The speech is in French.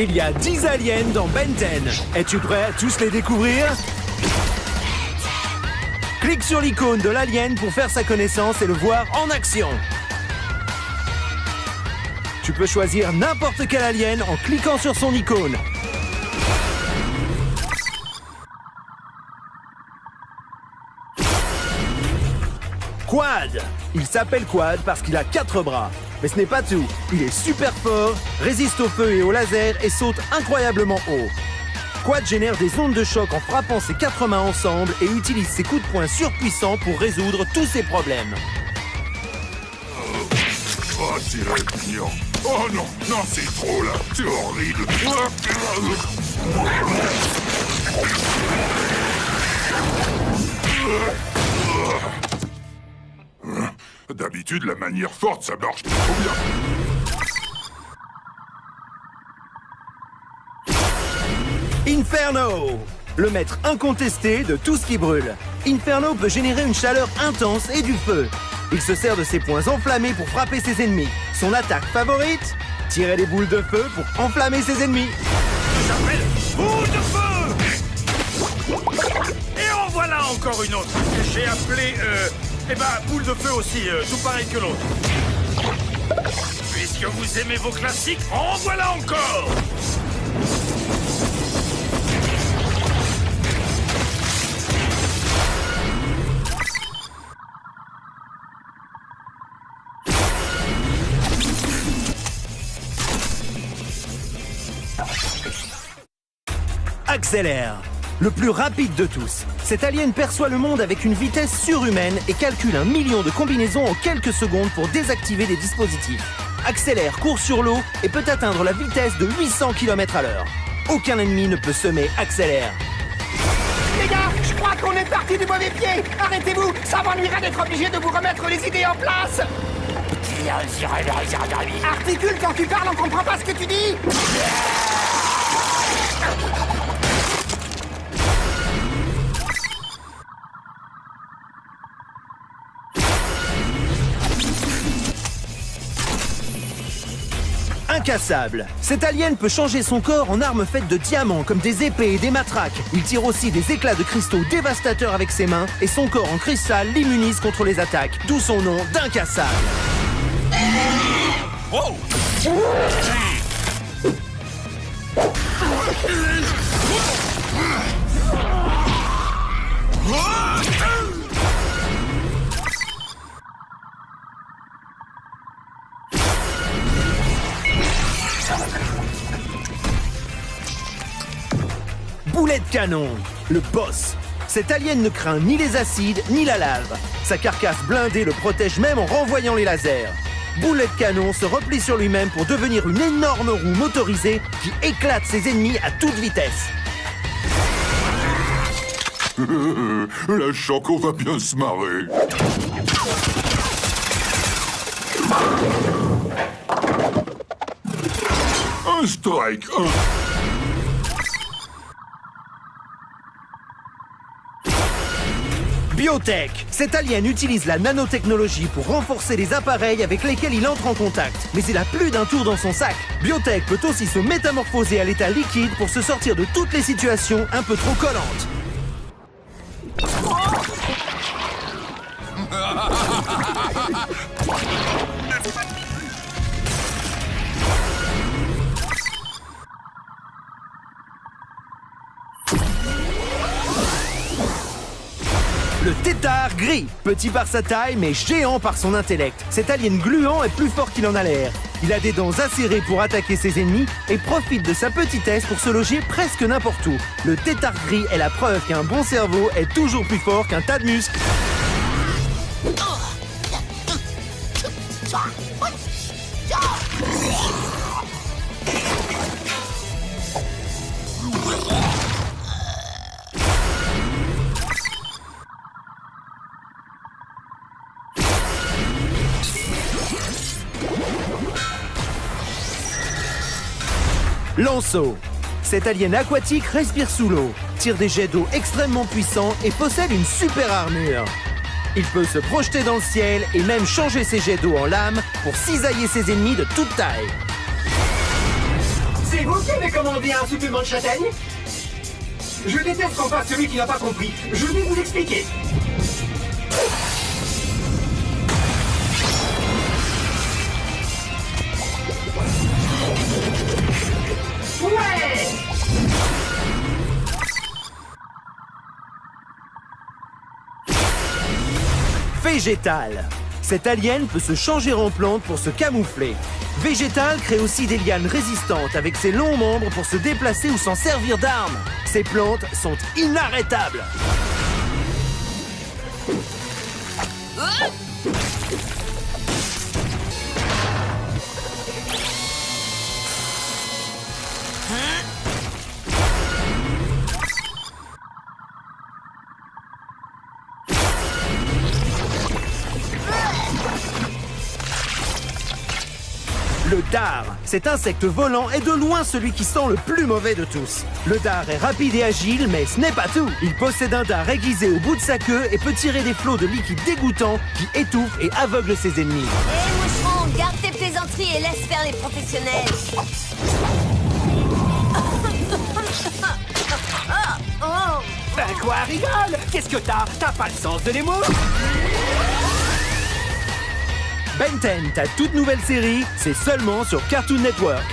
Il y a 10 aliens dans Ben 10. Es-tu prêt à tous les découvrir? Clique sur l'icône de l'alien pour faire sa connaissance et le voir en action. Tu peux choisir n'importe quel alien en cliquant sur son icône. Quad. Il s'appelle Quad parce qu'il a 4 bras. Mais ce n'est pas tout. Il est super fort, résiste au feu et au laser et saute incroyablement haut. Quad génère des ondes de choc en frappant ses 4 mains ensemble et utilise ses coups de poing surpuissants pour résoudre tous ses problèmes. Oh, c'est répugnant. Oh non, non, c'est trop là. C'est horrible. D'habitude, la manière forte, ça marche pas trop bien. Inferno, le maître incontesté de tout ce qui brûle. Inferno peut générer une chaleur intense et du feu. Il se sert de ses poings enflammés pour frapper ses ennemis. Son attaque favorite? Tirer des boules de feu pour enflammer ses ennemis. Ça s'appelle boule de feu. Et en voilà encore une autre que j'ai appelée, boule de feu aussi, tout pareil que l'autre. Puisque vous aimez vos classiques, en voilà encore. Accélère, le plus rapide de tous. Cet alien perçoit le monde avec une vitesse surhumaine et calcule 1 million de combinaisons en quelques secondes pour désactiver des dispositifs. Accélère court sur l'eau et peut atteindre la vitesse de 800 km/h. Aucun ennemi ne peut semer Accélère. Les gars, je crois qu'on est parti du mauvais pied. Arrêtez-vous, ça m'ennuierait d'être obligé de vous remettre les idées en place. Articule quand tu parles, on comprend pas ce que tu dis. Incassable. Cet alien peut changer son corps en armes faites de diamants comme des épées et des matraques. Il tire aussi des éclats de cristaux dévastateurs avec ses mains et son corps en cristal l'immunise contre les attaques, d'où son nom d'Incassable. Wow. Boulet de canon, le boss. Cet alien ne craint ni les acides ni la lave. Sa carcasse blindée le protège même en renvoyant les lasers. Boulet de canon se replie sur lui-même pour devenir une énorme roue motorisée qui éclate ses ennemis à toute vitesse. Là, je sens qu'on va bien se marrer. Un strike, Biotech. Cet alien utilise la nanotechnologie pour renforcer les appareils avec lesquels il entre en contact. Mais il a plus d'un tour dans son sac. Biotech peut aussi se métamorphoser à l'état liquide pour se sortir de toutes les situations un peu trop collantes. Le tétard gris, petit par sa taille mais géant par son intellect. Cet alien gluant est plus fort qu'il en a l'air. Il a des dents acérées pour attaquer ses ennemis et profite de sa petitesse pour se loger presque n'importe où. Le tétard gris est la preuve qu'un bon cerveau est toujours plus fort qu'un tas de muscles. Lanceau. Cet alien aquatique respire sous l'eau, tire des jets d'eau extrêmement puissants et possède une super armure. Il peut se projeter dans le ciel et même changer ses jets d'eau en lames pour cisailler ses ennemis de toute taille. C'est vous qui avez commandé un supplément de châtaigne? Je déteste qu'on fasse celui qui n'a pas compris. Je vais vous expliquer. Ouais! Végétal. Cet alien peut se changer en plante pour se camoufler. Végétal crée aussi des lianes résistantes avec ses longs membres pour se déplacer ou s'en servir d'armes. Ces plantes sont inarrêtables. Le dard. Cet insecte volant est de loin celui qui sent le plus mauvais de tous. Le dard est rapide et agile, mais ce n'est pas tout. Il possède un dard aiguisé au bout de sa queue et peut tirer des flots de liquide dégoûtants qui étouffent et aveuglent ses ennemis. Hé, moucheron, garde tes plaisanteries et laisse faire les professionnels. Ben quoi, rigole? Qu'est-ce que t'as? T'as pas le sens de l'humour? Ben 10, ta toute nouvelle série, c'est seulement sur Cartoon Network.